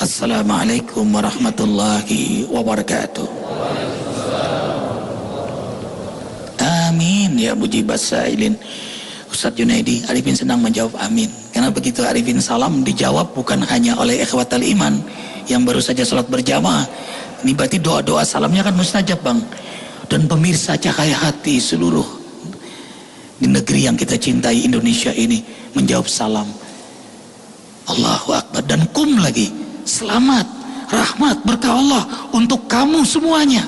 Assalamualaikum warahmatullahi wabarakatuh. Amin ya mujibas sa'ilin. Ustaz Junaidi, Arifin senang menjawab amin. Karena begitu Arifin salam dijawab bukan hanya oleh ikhwatal iman yang baru saja sholat berjamaah. Ini berarti doa-doa salamnya kan mustajab, Bang. Dan pemirsa Cahaya Hati seluruh di negeri yang kita cintai Indonesia ini menjawab salam. Allahu Akbar. Dan kum lagi. Selamat, rahmat, berkah Allah untuk kamu semuanya.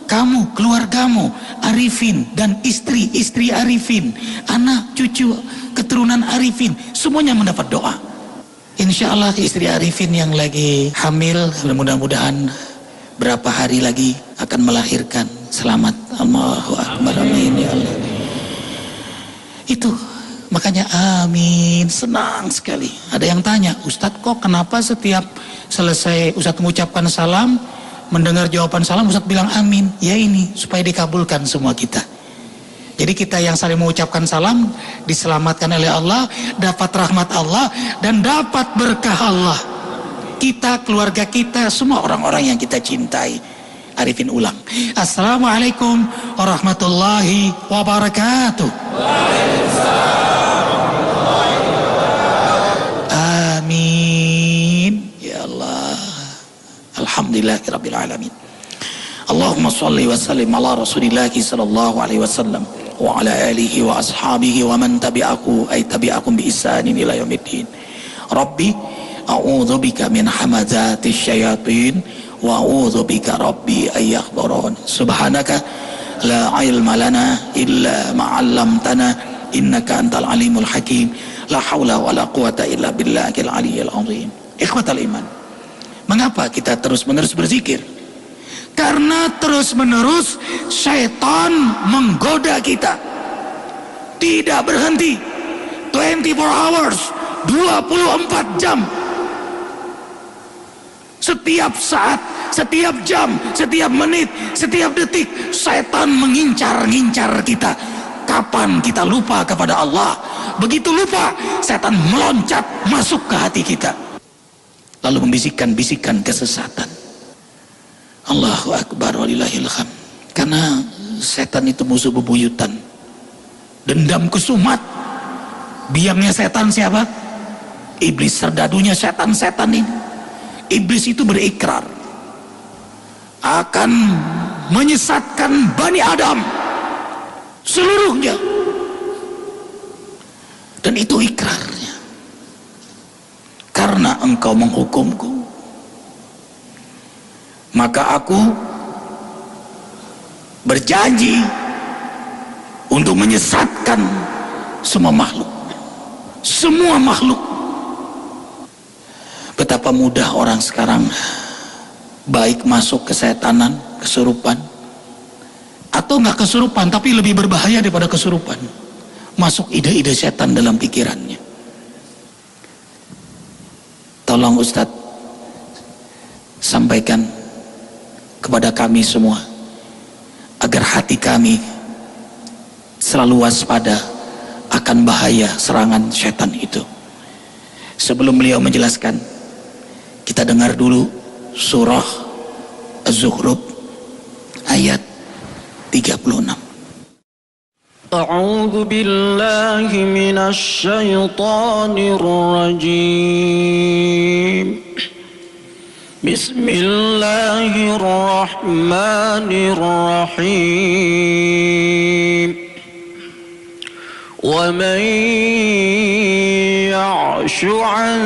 Kamu, keluargamu, Arifin dan istri Arifin, anak, cucu, keturunan Arifin, semuanya mendapat doa. Insya Allah istri Arifin yang lagi hamil, mudah-mudahan berapa hari lagi akan melahirkan. Selamat. Allahu Akbar. Amin ya Allah. Itu makanya amin, senang sekali. Ada yang tanya, Ustadz kok kenapa setiap selesai Ustadz mengucapkan salam, mendengar jawaban salam Ustadz bilang amin? Ya ini supaya dikabulkan semua kita. Jadi kita yang saling mengucapkan salam diselamatkan oleh Allah, dapat rahmat Allah dan dapat berkah Allah. Kita, keluarga kita, semua orang-orang yang kita cintai. Arifin ulang. Assalamualaikum warahmatullahi wabarakatuh. Amin ya Allah. Alhamdulillahirabbil alamin. Allahumma shalli wa sallim ala Rasulillah sallallahu alaihi wasallam wa ala alihi wa ashabihi wa man tabi'ahu ay tabi'akum bi ihsanin ila yaumiddin. Rabbi a'udzu bika min hamazatis syayatin wa a'udzu bika rabbi ay yahdurun. Subhanaka la ilma lana illa ma 'allamtana innaka antal alimul hakim. La haula wa la quwata illa billahil aliyyil azim. Ikhwatal iman, mengapa kita terus-menerus berzikir? Karena terus-menerus syaitan menggoda kita. Tidak berhenti. 24 hours, 24 jam. Setiap saat, setiap jam, setiap menit, setiap detik syaitan mengincar-ngincar kita. Kapan kita lupa kepada Allah? Begitu lupa, setan meloncat masuk ke hati kita, lalu membisikkan-bisikkan kesesatan. Allahu Akbar walillahil hamd. Karena setan itu musuh bebuyutan, dendam kesumat. Biangnya setan siapa? Iblis, serdadunya setan-setan ini. Iblis itu berikrar akan menyesatkan Bani Adam seluruhnya. Dan itu ikrarnya. Karena engkau menghukumku, maka aku berjanji untuk menyesatkan semua makhluk. Semua makhluk. Betapa mudah orang sekarang baik masuk kesetanan, kesurupan, atau nggak kesurupan tapi lebih berbahaya daripada kesurupan, masuk ide-ide setan dalam pikirannya. Tolong Ustadz sampaikan kepada kami semua agar hati kami selalu waspada akan bahaya serangan setan itu. Sebelum beliau menjelaskan, kita dengar dulu surah Az-Zukhruf ayat 36. A'udzu billahi minasy syaithanir rajim. Bismillahirrahmanirrahim. Wa man ya'shu 'an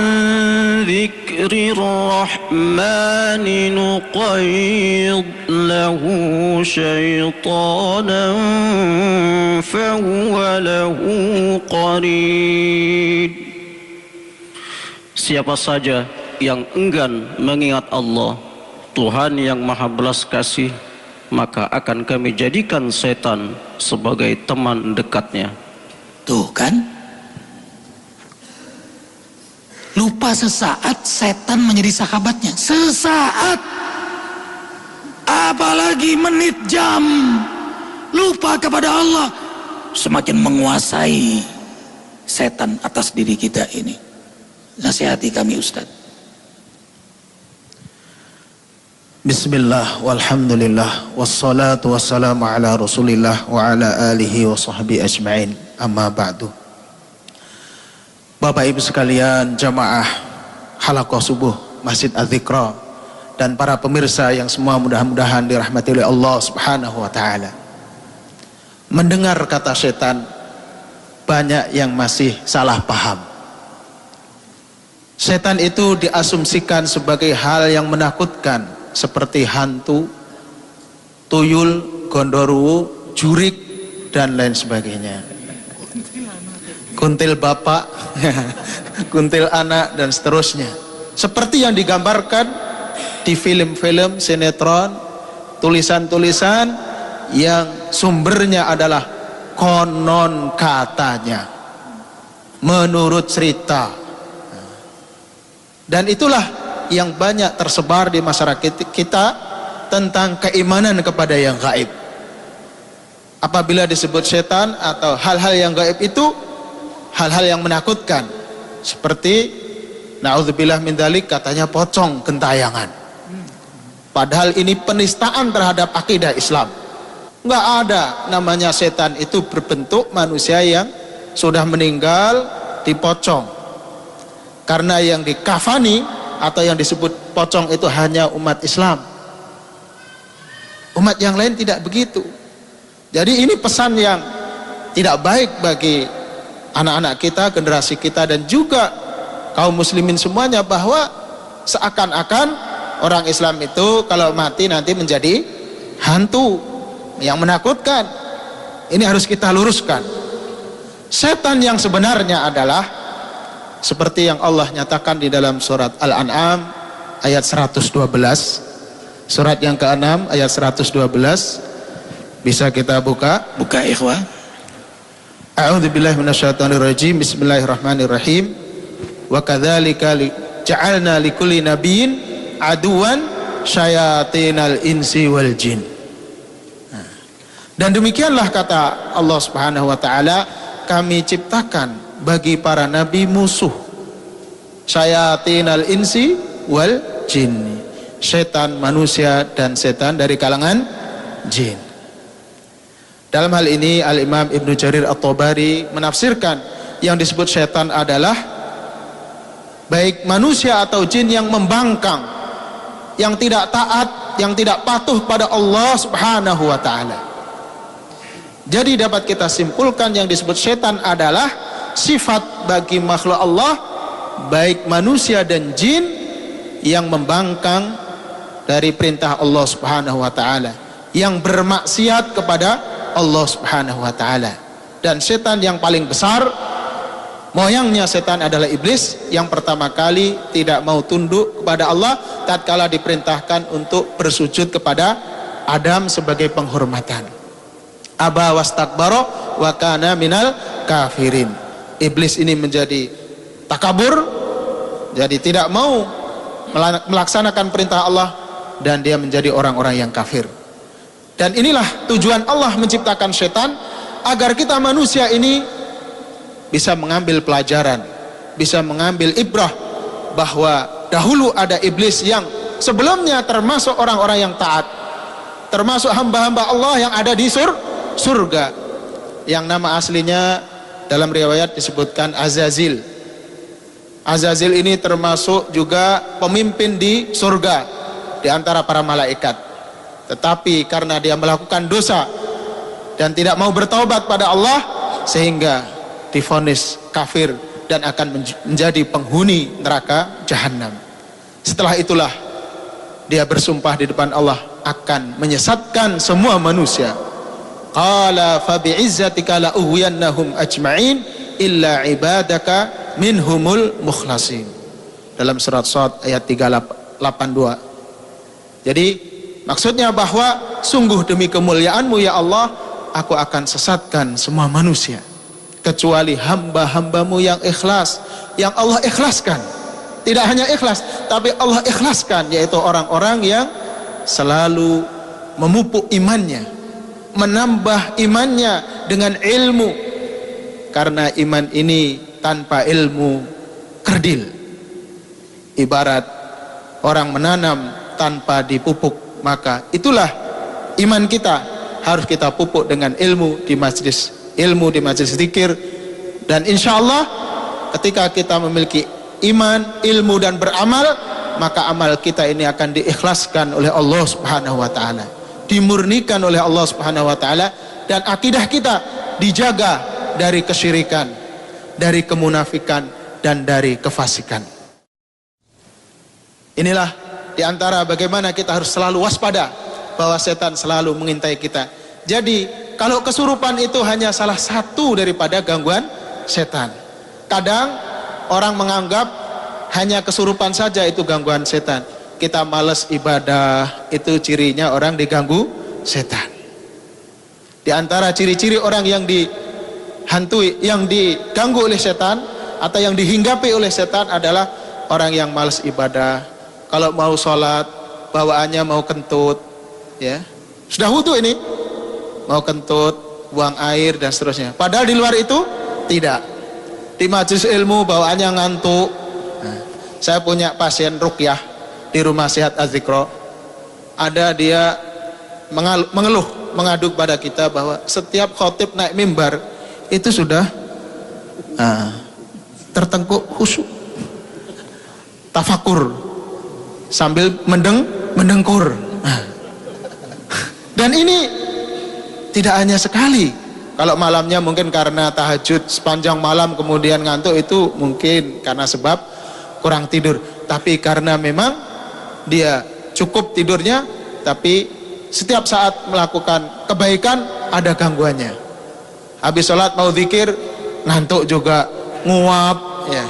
dzikrir rahmani nuqayyid lahu syaitanan fahuwa lahu qarin. Siapa saja yang enggan mengingat Allah, Tuhan yang Maha Belas Kasih, maka akan kami jadikan setan sebagai teman dekatnya. Tuh kan, lupa sesaat setan menjadi sahabatnya. Sesaat, apalagi menit, jam, lupa kepada Allah, semakin menguasai setan atas diri kita ini. Nasihati kami Ustadz. Bismillah, walhamdulillah, wassalatu wassalamu ala rasulillah wa ala alihi wa sahbihi ajma'in, amma ba'du. Bapak ibu sekalian, jamaah halaqah subuh Masjid Az-Zikra, dan para pemirsa yang semua mudah-mudahan dirahmati oleh Allah subhanahu wa ta'ala. Mendengar kata setan, banyak yang masih salah paham. Setan itu diasumsikan sebagai hal yang menakutkan, seperti hantu, tuyul, gondoruo, jurik, dan lain sebagainya. Kuntil bapak, kuntil anak, dan seterusnya. Seperti yang digambarkan di film-film, sinetron, tulisan-tulisan yang sumbernya adalah konon katanya, menurut cerita. Dan itulah yang banyak tersebar di masyarakat kita tentang keimanan kepada yang gaib. Apabila disebut setan atau hal-hal yang gaib itu hal-hal yang menakutkan, seperti na'udzubillah min dzalik, katanya pocong gentayangan. Padahal ini penistaan terhadap akidah Islam. Enggak ada namanya setan itu berbentuk manusia yang sudah meninggal dipocong. Karena yang dikafani atau yang disebut pocong itu hanya umat Islam. Umat yang lain tidak begitu. Jadi ini pesan yang tidak baik bagi anak-anak kita, generasi kita, dan juga kaum muslimin semuanya, bahwa seakan-akan orang Islam itu kalau mati nanti menjadi hantu yang menakutkan. Ini harus kita luruskan. Setan yang sebenarnya adalah seperti yang Allah nyatakan di dalam surat Al-An'am ayat 112, surat yang ke-6 ayat 112. Bisa kita buka? Buka ikhwah. A'udzubillahi minasyaitonirrajim. Bismillahirrahmanirrahim. Wa kadzalika ja'alna likulli nabiyyin aduwan syayatinal insi wal jin. Dan demikianlah kata Allah Subhanahu wa taala, kami ciptakan bagi para nabi musuh, syayatinal insi wal jin, setan manusia dan setan dari kalangan jin. Dalam hal ini Al-Imam Ibnu Jarir At-Tabari menafsirkan yang disebut setan adalah baik manusia atau jin yang membangkang, yang tidak taat, yang tidak patuh pada Allah Subhanahu wa taala. Jadi dapat kita simpulkan yang disebut setan adalah sifat bagi makhluk Allah, baik manusia dan jin, yang membangkang dari perintah Allah Subhanahu wa taala, yang bermaksiat kepada Allah Subhanahu wa taala. Dan setan yang paling besar, moyangnya setan adalah iblis, yang pertama kali tidak mau tunduk kepada Allah tatkala diperintahkan untuk bersujud kepada Adam sebagai penghormatan. Aba wastakbara wa kana minal kafirin. Iblis ini menjadi takabur, jadi tidak mau melaksanakan perintah Allah, dan dia menjadi orang-orang yang kafir. Dan inilah tujuan Allah menciptakan setan, agar kita manusia ini bisa mengambil pelajaran, bisa mengambil ibrah, bahwa dahulu ada iblis yang sebelumnya termasuk orang-orang yang taat, termasuk hamba-hamba Allah yang ada di surga, yang nama aslinya dalam riwayat disebutkan Azazil. Azazil ini termasuk juga pemimpin di surga di antara para malaikat. Tetapi karena dia melakukan dosa dan tidak mau bertaubat pada Allah, sehingga divonis kafir dan akan menjadi penghuni neraka jahanam. Setelah itulah dia bersumpah di depan Allah akan menyesatkan semua manusia. Qala fa bi'izzatika la ughwiyannahum ajma'in illa ibadaka minhumul mukhlasin. Dalam surat Shad ayat 382. Jadi maksudnya bahwa sungguh demi kemuliaanmu ya Allah, aku akan sesatkan semua manusia kecuali hamba-hambamu yang ikhlas, yang Allah ikhlaskan. Tidak hanya ikhlas, tapi Allah ikhlaskan, yaitu orang-orang yang selalu memupuk imannya, menambah imannya dengan ilmu, karena iman ini tanpa ilmu kerdil. Ibarat orang menanam tanpa dipupuk, maka itulah iman kita harus kita pupuk dengan ilmu di majelis zikir. Dan insya Allah ketika kita memiliki iman, ilmu dan beramal, maka amal kita ini akan diikhlaskan oleh Allah Subhanahu wa taala, dimurnikan oleh Allah Subhanahu wa taala, dan akidah kita dijaga dari kesyirikan, dari kemunafikan, dan dari kefasikan. Inilah diantara bagaimana kita harus selalu waspada bahwa setan selalu mengintai kita. Jadi kalau kesurupan itu hanya salah satu daripada gangguan setan. Kadang orang menganggap hanya kesurupan saja itu gangguan setan. Kita malas ibadah, itu cirinya orang diganggu setan. Di antara ciri-ciri orang yang dihantui, yang diganggu oleh setan atau yang dihinggapi oleh setan adalah orang yang malas ibadah. Kalau mau sholat, bawaannya mau kentut, ya. Sudah wudu ini, mau kentut, buang air dan seterusnya. Padahal di luar itu tidak. Di majelis ilmu bawaannya ngantuk. Nah, saya punya pasien ruqyah di Rumah Sehat Az-Zikro. Ada dia mengeluh, mengadu pada kita bahwa setiap khotib naik mimbar itu sudah tertengkuk khusyuk, tafakur, sambil mendengkur. Dan ini tidak hanya sekali. Kalau malamnya mungkin karena tahajud sepanjang malam kemudian ngantuk, itu mungkin karena sebab kurang tidur. Tapi karena memang dia cukup tidurnya, tapi setiap saat melakukan kebaikan ada gangguannya. Habis sholat mau zikir ngantuk juga, nguap, ya.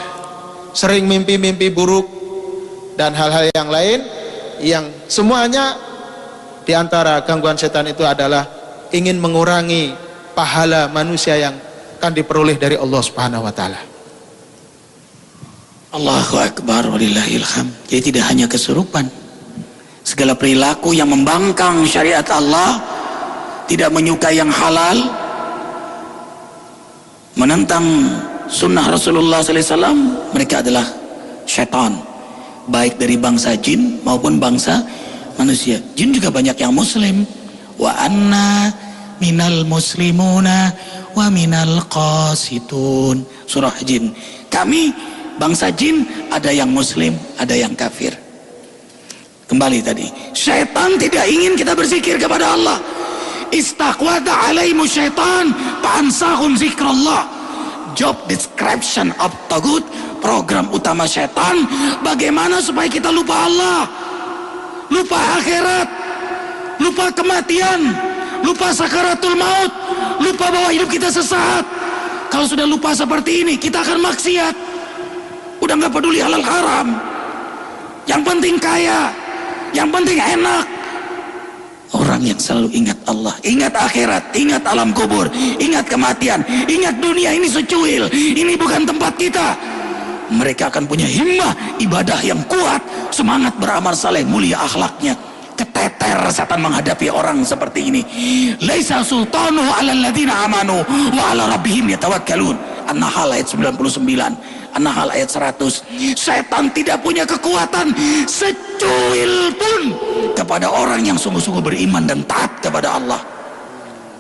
Sering mimpi-mimpi buruk dan hal-hal yang lain, yang semuanya diantara gangguan setan itu adalah ingin mengurangi pahala manusia yang akan diperoleh dari Allah Subhanahu wa taala. Allahu Akbar walillahil hamd. Jadi tidak hanya kesurupan, segala perilaku yang membangkang syariat Allah, tidak menyukai yang halal, menentang sunnah Rasulullah SAW, mereka adalah syaitan, baik dari bangsa jin maupun bangsa manusia. Jin juga banyak yang muslim. Wa anna minal muslimuna wa minal qasitun, surah jin. Kami bangsa jin ada yang muslim, ada yang kafir. Kembali tadi, syaitan tidak ingin kita berzikir kepada Allah. Istaqwada alaihimu syaitan fa'ansahum zikrullah. Job description of tagut, program utama syaitan, bagaimana supaya kita lupa Allah, lupa akhirat, lupa kematian, lupa sakaratul maut, lupa bahwa hidup kita sesaat. Kalau sudah lupa seperti ini, kita akan maksiat. Udah nggak peduli halal haram, yang penting kaya, yang penting enak. Orang yang selalu ingat Allah, ingat akhirat, ingat alam kubur, ingat kematian, ingat dunia ini secuil, ini bukan tempat kita. Mereka akan punya himmah ibadah yang kuat, semangat beramal saleh, mulia akhlaknya. Keteter setan menghadapi orang seperti ini. Laisa sultanuhu 'alal ladzina amanu wa 'ala rabbihim yatawakkalun. An-Nahl ayat 99, An-Nahl ayat 100. Setan tidak punya kekuatan secuil pun kepada orang yang sungguh-sungguh beriman dan taat kepada Allah.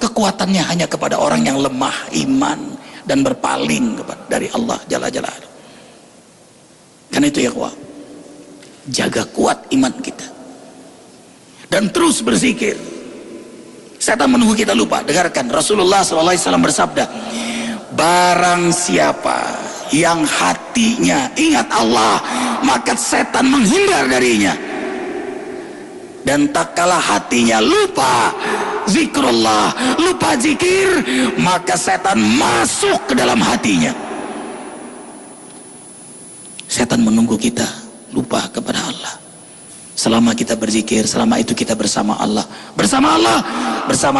Kekuatannya hanya kepada orang yang lemah iman dan berpaling dari Allah Jalla Jalaluhu. Karena itu ya kuat, jaga kuat iman kita dan terus berzikir. Setan menunggu kita lupa. Dengarkan Rasulullah SAW bersabda, barang siapa yang hatinya ingat Allah, maka setan menghindar darinya. Dan tak kalah hatinya lupa zikrullah, lupa zikir, maka setan masuk ke dalam hatinya. Setan menunggu kita lupa kepada Allah. Selama kita berzikir, selama itu kita bersama Allah, bersama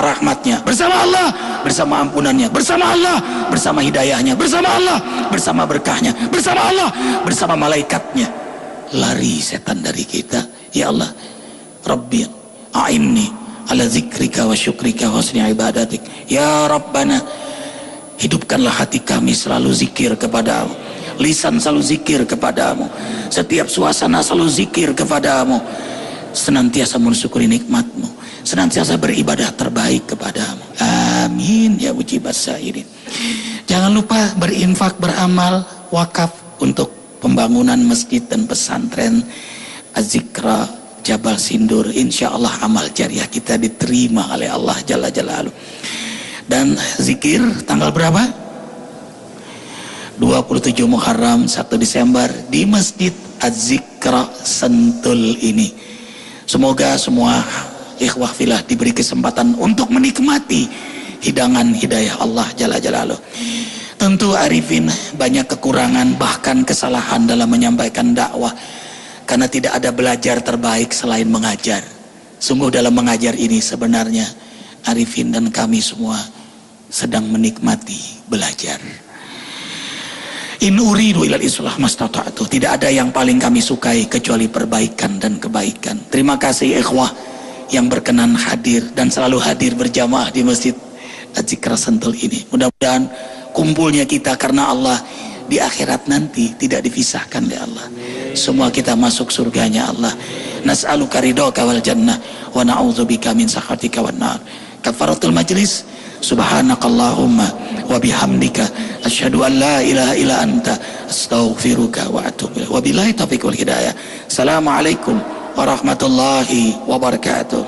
rahmatnya, bersama Allah, bersama ampunannya, bersama Allah, bersama hidayahnya, bersama Allah, bersama berkahnya, bersama Allah, bersama malaikatnya. Lari setan dari kita. Ya Allah, Rabbi a'inni ala zikrika wa syukrika wa husni ibadatik. Ya Rabbana, hidupkanlah hati kami selalu zikir kepadamu, lisan selalu zikir kepadamu, setiap suasana selalu zikir kepadamu. senantiasa mensyukuri nikmat-Mu, senantiasa beribadah terbaik kepadamu. Amin ya mujibas sairin. Jangan lupa berinfak, beramal, wakaf untuk pembangunan masjid dan pesantren Az-Zikra Jabal Sindur. Insya Allah amal jariah kita diterima oleh Allah Jalla Jalaluh. Dan zikir tanggal berapa? 27 Muharram 1 Desember di Masjid Az-Zikra Sentul ini. Semoga semua ikhwah filah diberi kesempatan untuk menikmati hidangan hidayah Allah Jalla Jalaluh. Tentu arifin banyak kekurangan bahkan kesalahan dalam menyampaikan dakwah, karena tidak ada belajar terbaik selain mengajar. Sungguh dalam mengajar ini sebenarnya arifin dan kami semua sedang menikmati belajar. In uridu ilal islah mastata'tu. Tidak ada yang paling kami sukai kecuali perbaikan dan kebaikan. Terima kasih ikhwah yang berkenan hadir dan selalu hadir berjamaah di Masjid Az-Zikra Sentul ini. Mudah-mudahan kumpulnya kita karena Allah di akhirat nanti tidak dipisahkan oleh Allah. Semua kita masuk surganya Allah. Nas'aluka ridhaka wal jannah wa na'udzubika min sakhatika wan nar. Kafaratul majlis. Subhanakallahumma wa bihamdika asyhadu an la ilaha illa anta astaghfiruka wa atubu ilaik. Wabillahi taufiq wal hidayah. Assalamualaikum warahmatullahi wabarakatuh.